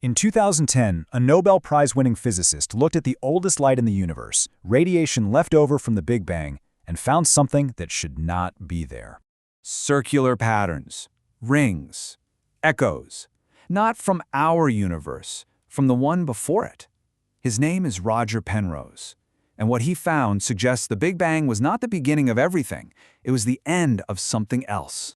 In 2010, a Nobel Prize-winning physicist looked at the oldest light in the universe, radiation left over from the Big Bang, and found something that should not be there. Circular patterns, rings, echoes, not from our universe, from the one before it. His name is Roger Penrose, and what he found suggests the Big Bang was not the beginning of everything, it was the end of something else.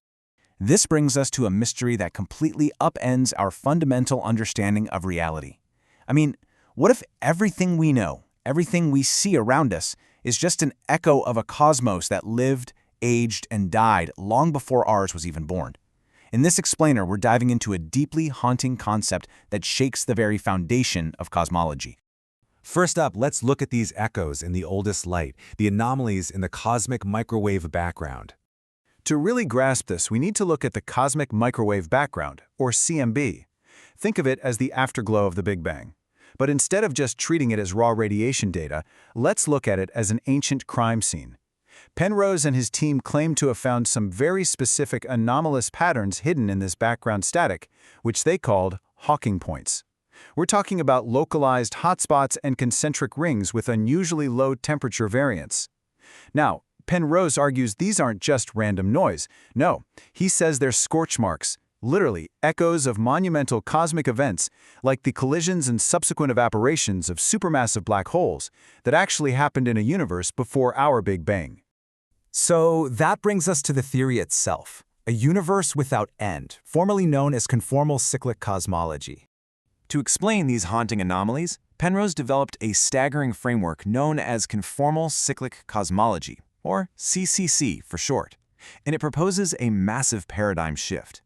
This brings us to a mystery that completely upends our fundamental understanding of reality. I mean, what if everything we know, everything we see around us, is just an echo of a cosmos that lived, aged, and died long before ours was even born? In this explainer, we're diving into a deeply haunting concept that shakes the very foundation of cosmology. First up, let's look at these echoes in the oldest light, the anomalies in the cosmic microwave background. To really grasp this, we need to look at the cosmic microwave background, or CMB. Think of it as the afterglow of the Big Bang. But instead of just treating it as raw radiation data, let's look at it as an ancient crime scene. Penrose and his team claim to have found some very specific anomalous patterns hidden in this background static, which they called Hawking points. We're talking about localized hotspots and concentric rings with unusually low temperature variance. Now, Penrose argues these aren't just random noise. No, he says they're scorch marks, literally echoes of monumental cosmic events like the collisions and subsequent evaporations of supermassive black holes that actually happened in a universe before our Big Bang. So that brings us to the theory itself, a universe without end, formerly known as conformal cyclic cosmology. To explain these haunting anomalies, Penrose developed a staggering framework known as conformal cyclic cosmology, or CCC for short, and it proposes a massive paradigm shift.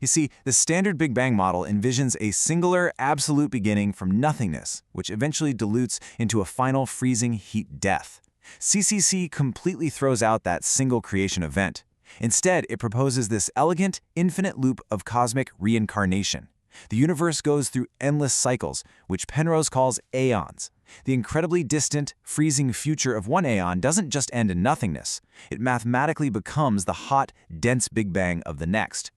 You see, the standard Big Bang model envisions a singular, absolute beginning from nothingness, which eventually dilutes into a final freezing heat death. CCC completely throws out that single creation event. Instead, it proposes this elegant, infinite loop of cosmic reincarnation. The universe goes through endless cycles, which Penrose calls aeons. The incredibly distant, freezing future of one aeon doesn't just end in nothingness. It mathematically becomes the hot, dense Big Bang of the next.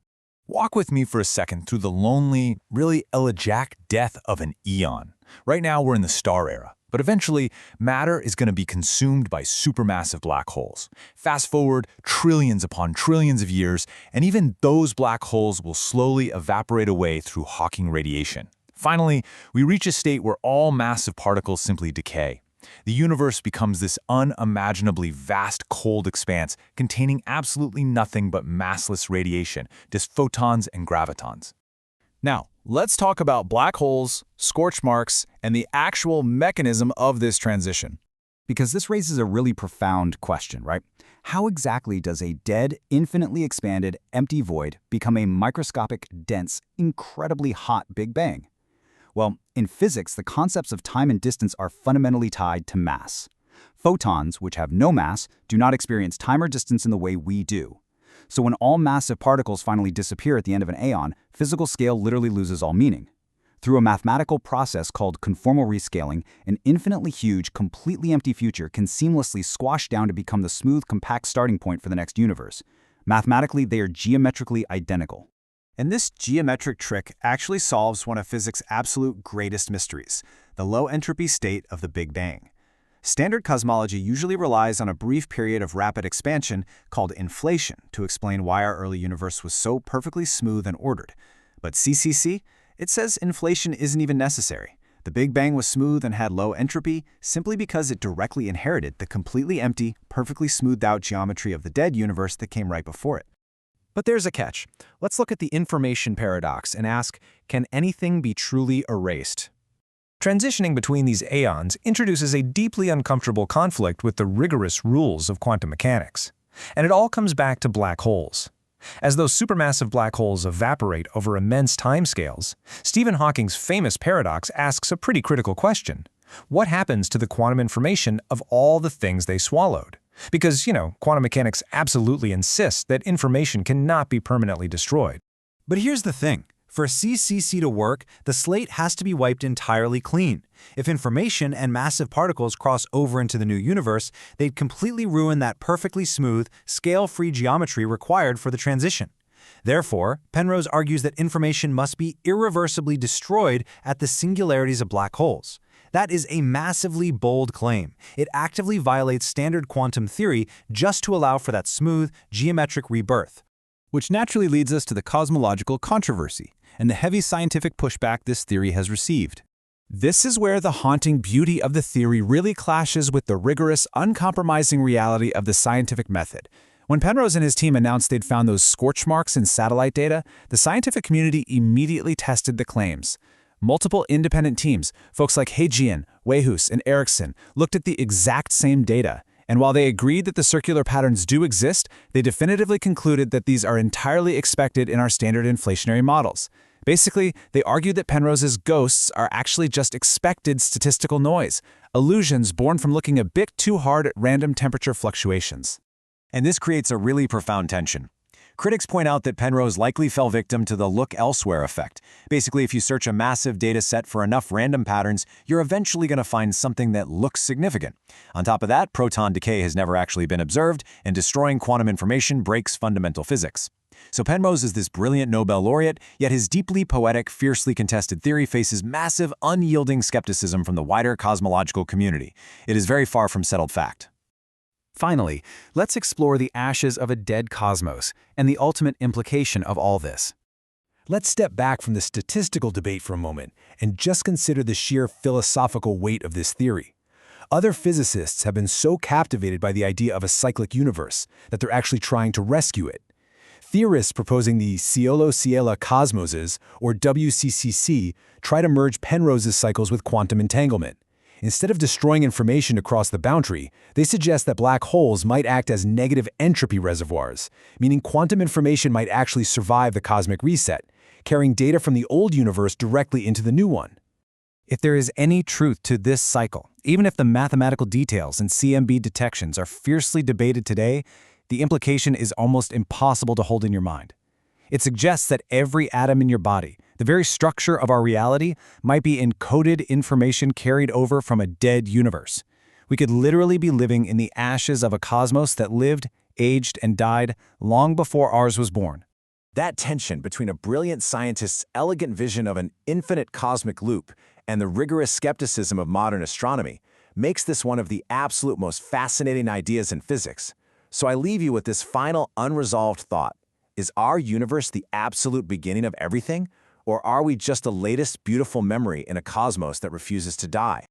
Walk with me for a second through the lonely, really elegiac death of an eon. Right now we're in the star era, but eventually matter is going to be consumed by supermassive black holes. Fast forward trillions upon trillions of years, and even those black holes will slowly evaporate away through Hawking radiation. Finally, we reach a state where all massive particles simply decay. The universe becomes this unimaginably vast cold expanse containing absolutely nothing but massless radiation, just photons and gravitons. Now, let's talk about black holes, scorch marks, and the actual mechanism of this transition. Because this raises a really profound question, right? How exactly does a dead, infinitely expanded, empty void become a microscopic, dense, incredibly hot Big Bang? Well, in physics, the concepts of time and distance are fundamentally tied to mass. Photons, which have no mass, do not experience time or distance in the way we do. So when all massive particles finally disappear at the end of an aeon, physical scale literally loses all meaning. Through a mathematical process called conformal rescaling, an infinitely huge, completely empty future can seamlessly squash down to become the smooth, compact starting point for the next universe. Mathematically, they are geometrically identical. And this geometric trick actually solves one of physics' absolute greatest mysteries, the low-entropy state of the Big Bang. Standard cosmology usually relies on a brief period of rapid expansion called inflation to explain why our early universe was so perfectly smooth and ordered. But CCC? It says inflation isn't even necessary. The Big Bang was smooth and had low entropy simply because it directly inherited the completely empty, perfectly smoothed-out geometry of the dead universe that came right before it. But there's a catch. Let's look at the information paradox and ask, can anything be truly erased? Transitioning between these aeons introduces a deeply uncomfortable conflict with the rigorous rules of quantum mechanics. And it all comes back to black holes. As those supermassive black holes evaporate over immense timescales, Stephen Hawking's famous paradox asks a pretty critical question. What happens to the quantum information of all the things they swallowed? Because, quantum mechanics absolutely insists that information cannot be permanently destroyed. But here's the thing. For CCC to work, the slate has to be wiped entirely clean. If information and massive particles cross over into the new universe, they'd completely ruin that perfectly smooth, scale-free geometry required for the transition. Therefore, Penrose argues that information must be irreversibly destroyed at the singularities of black holes. That is a massively bold claim. It actively violates standard quantum theory just to allow for that smooth, geometric rebirth. Which naturally leads us to the cosmological controversy and the heavy scientific pushback this theory has received. This is where the haunting beauty of the theory really clashes with the rigorous, uncompromising reality of the scientific method. When Penrose and his team announced they'd found those scorch marks in satellite data, the scientific community immediately tested the claims. Multiple independent teams, folks like Hejian, Weihus, and Erickson, looked at the exact same data. And while they agreed that the circular patterns do exist, they definitively concluded that these are entirely expected in our standard inflationary models. Basically, they argued that Penrose's ghosts are actually just expected statistical noise, illusions born from looking a bit too hard at random temperature fluctuations. And this creates a really profound tension. Critics point out that Penrose likely fell victim to the look elsewhere effect. Basically, if you search a massive data set for enough random patterns, you're eventually going to find something that looks significant. On top of that, proton decay has never actually been observed, and destroying quantum information breaks fundamental physics. So Penrose is this brilliant Nobel laureate, yet his deeply poetic, fiercely contested theory faces massive, unyielding skepticism from the wider cosmological community. It is very far from settled fact. Finally, let's explore the ashes of a dead cosmos and the ultimate implication of all this. Let's step back from the statistical debate for a moment and just consider the sheer philosophical weight of this theory. Other physicists have been so captivated by the idea of a cyclic universe that they're actually trying to rescue it. Theorists proposing the Cielo-Ciela cosmoses, or WCCC, try to merge Penrose's cycles with quantum entanglement. Instead of destroying information across the boundary, they suggest that black holes might act as negative entropy reservoirs, meaning quantum information might actually survive the cosmic reset, carrying data from the old universe directly into the new one. If there is any truth to this cycle, even if the mathematical details and CMB detections are fiercely debated today, the implication is almost impossible to hold in your mind. It suggests that every atom in your body, the very structure of our reality, might be encoded information carried over from a dead universe. We could literally be living in the ashes of a cosmos that lived, aged, and died long before ours was born. That tension between a brilliant scientist's elegant vision of an infinite cosmic loop and the rigorous skepticism of modern astronomy makes this one of the absolute most fascinating ideas in physics. So I leave you with this final unresolved thought. Is our universe the absolute beginning of everything? Or are we just the latest beautiful memory in a cosmos that refuses to die?